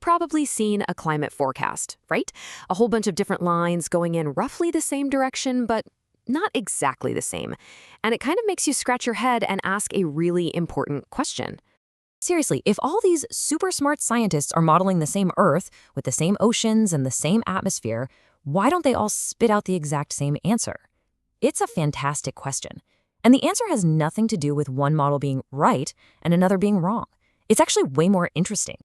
probably seen a climate forecast, right? A whole bunch of different lines going in roughly the same direction, but not exactly the same. And it kind of makes you scratch your head and ask a really important question. Seriously, if all these super smart scientists are modeling the same Earth with the same oceans and the same atmosphere, why don't they all spit out the exact same answer? It's a fantastic question. And the answer has nothing to do with one model being right and another being wrong. It's actually way more interesting.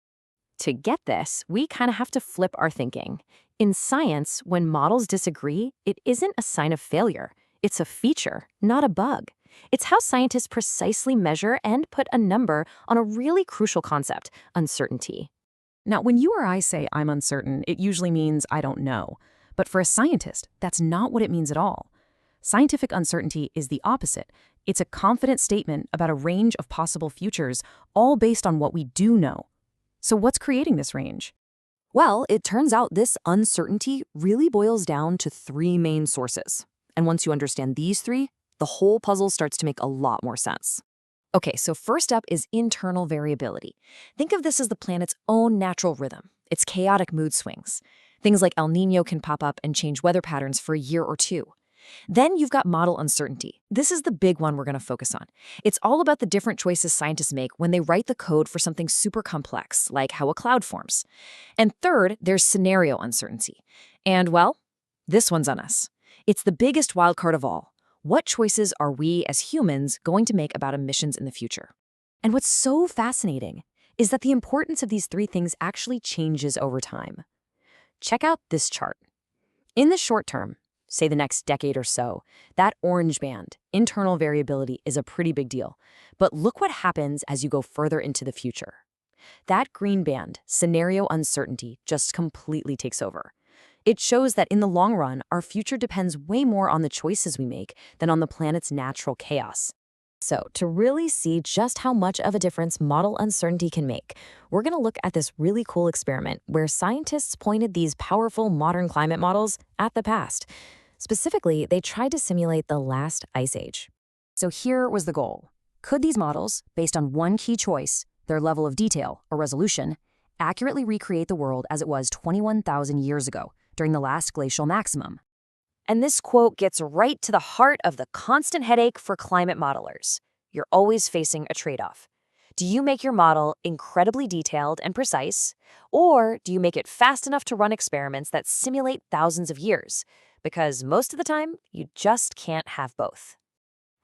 To get this, we kind of have to flip our thinking. In science, when models disagree, it isn't a sign of failure. It's a feature, not a bug. It's how scientists precisely measure and put a number on a really crucial concept, uncertainty. Now, when you or I say I'm uncertain, it usually means I don't know. But for a scientist, that's not what it means at all. Scientific uncertainty is the opposite. It's a confident statement about a range of possible futures, all based on what we do know. So what's creating this range? Well, it turns out this uncertainty really boils down to three main sources. And once you understand these three, the whole puzzle starts to make a lot more sense. Okay, so first up is internal variability. Think of this as the planet's own natural rhythm. It's chaotic mood swings. Things like El Niño can pop up and change weather patterns for a year or two. Then you've got model uncertainty. This is the big one we're going to focus on. It's all about the different choices scientists make when they write the code for something super complex, like how a cloud forms. And third, there's scenario uncertainty. And well, this one's on us. It's the biggest wildcard of all. What choices are we as humans going to make about emissions in the future? And what's so fascinating is that the importance of these three things actually changes over time. Check out this chart. In the short term, say the next decade or so, that orange band, internal variability, is a pretty big deal. But look what happens as you go further into the future. That green band, scenario uncertainty, just completely takes over. It shows that in the long run, our future depends way more on the choices we make than on the planet's natural chaos. So, to really see just how much of a difference model uncertainty can make, we're going to look at this really cool experiment where scientists pointed these powerful modern climate models at the past. Specifically, they tried to simulate the last ice age. So here was the goal. Could these models, based on one key choice, their level of detail or resolution, accurately recreate the world as it was 21,000 years ago during the last glacial maximum? And this quote gets right to the heart of the constant headache for climate modelers. You're always facing a trade-off. Do you make your model incredibly detailed and precise, or do you make it fast enough to run experiments that simulate thousands of years? Because most of the time, you just can't have both.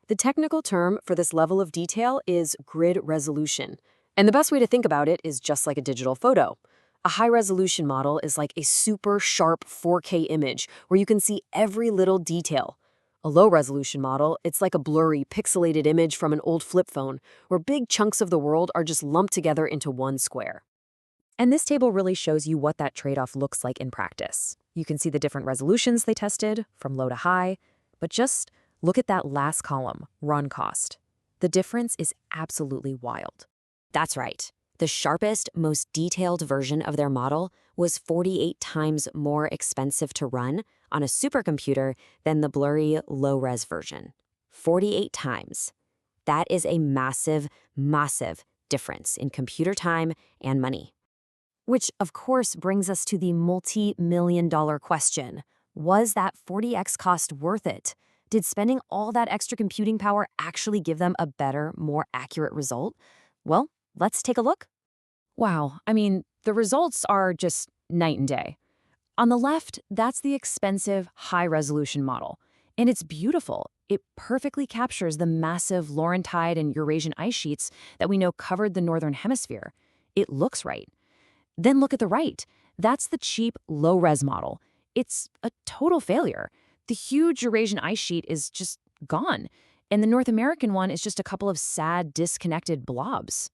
The technical term for this level of detail is grid resolution. And the best way to think about it is just like a digital photo. A high-resolution model is like a super sharp 4K image where you can see every little detail. A low-resolution model, it's like a blurry, pixelated image from an old flip phone where big chunks of the world are just lumped together into one square. And this table really shows you what that trade-off looks like in practice. You can see the different resolutions they tested, from low to high, but just look at that last column, run cost. The difference is absolutely wild. That's right. The sharpest, most detailed version of their model was 48 times more expensive to run on a supercomputer than the blurry, low-res version. 48 times. That is a massive, massive difference in computer time and money. Which, of course, brings us to the multi-million-dollar question. Was that 40x cost worth it? Did spending all that extra computing power actually give them a better, more accurate result? Well, let's take a look. Wow, I mean, the results are just night and day. On the left, that's the expensive, high-resolution model. And it's beautiful. It perfectly captures the massive Laurentide and Eurasian ice sheets that we know covered the Northern Hemisphere. It looks right. Then look at the right. That's the cheap, low-res model. It's a total failure. The huge Eurasian ice sheet is just gone, and the North American one is just a couple of sad, disconnected blobs.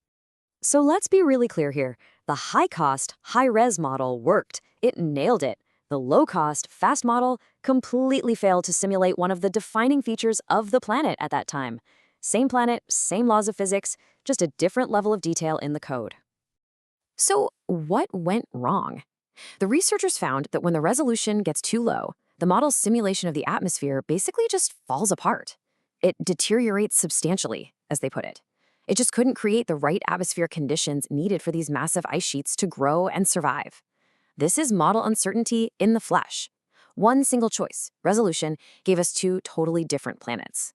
So let's be really clear here. The high-cost, high-res model worked. It nailed it. The low-cost, fast model completely failed to simulate one of the defining features of the planet at that time. Same planet, same laws of physics, just a different level of detail in the code. So what went wrong? The researchers found that when the resolution gets too low, the model's simulation of the atmosphere basically just falls apart. It deteriorates substantially, as they put it. It just couldn't create the right atmospheric conditions needed for these massive ice sheets to grow and survive. This is model uncertainty in the flesh. One single choice, resolution, gave us two totally different planets.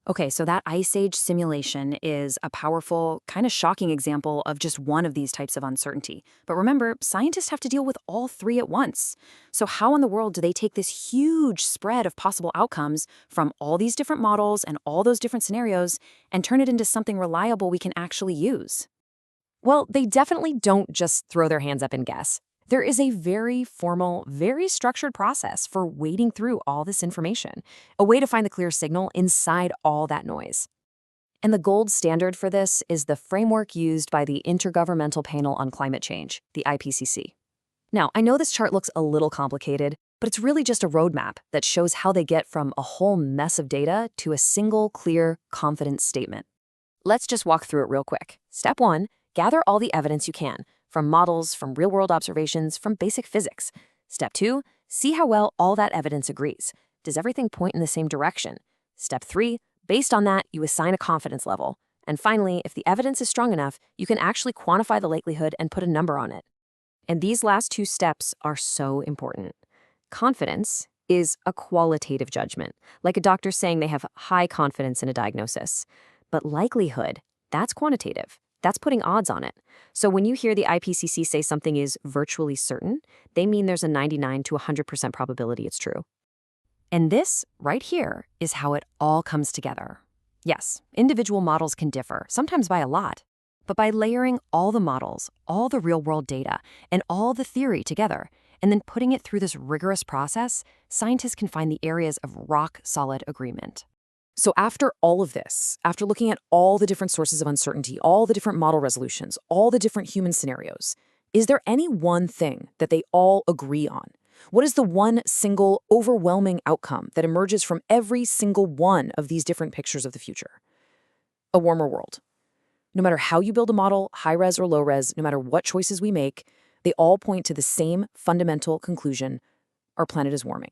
Okay, so that Ice Age simulation is a powerful, kind of shocking example of just one of these types of uncertainty. But remember, scientists have to deal with all three at once. So how in the world do they take this huge spread of possible outcomes from all these different models and all those different scenarios and turn it into something reliable we can actually use? Well, they definitely don't just throw their hands up and guess. There is a very formal, very structured process for wading through all this information, a way to find the clear signal inside all that noise. And the gold standard for this is the framework used by the Intergovernmental Panel on Climate Change, the IPCC. Now, I know this chart looks a little complicated, but it's really just a roadmap that shows how they get from a whole mess of data to a single, clear, confident statement. Let's just walk through it real quick. Step 1, gather all the evidence you can, from models, from real-world observations, from basic physics. Step 2, see how well all that evidence agrees. Does everything point in the same direction? Step 3, based on that, you assign a confidence level. And finally, if the evidence is strong enough, you can actually quantify the likelihood and put a number on it. And these last two steps are so important. Confidence is a qualitative judgment, like a doctor saying they have high confidence in a diagnosis. But likelihood, that's quantitative. That's putting odds on it. So when you hear the IPCC say something is virtually certain, they mean there's a 99 to 100% probability it's true. And this, right here, is how it all comes together. Yes, individual models can differ, sometimes by a lot. But by layering all the models, all the real-world data, and all the theory together, and then putting it through this rigorous process, scientists can find the areas of rock-solid agreement. So after all of this, after looking at all the different sources of uncertainty, all the different model resolutions, all the different human scenarios, is there any one thing that they all agree on? What is the one single overwhelming outcome that emerges from every single one of these different pictures of the future? A warmer world. No matter how you build a model, high-res or low-res, no matter what choices we make, they all point to the same fundamental conclusion: our planet is warming.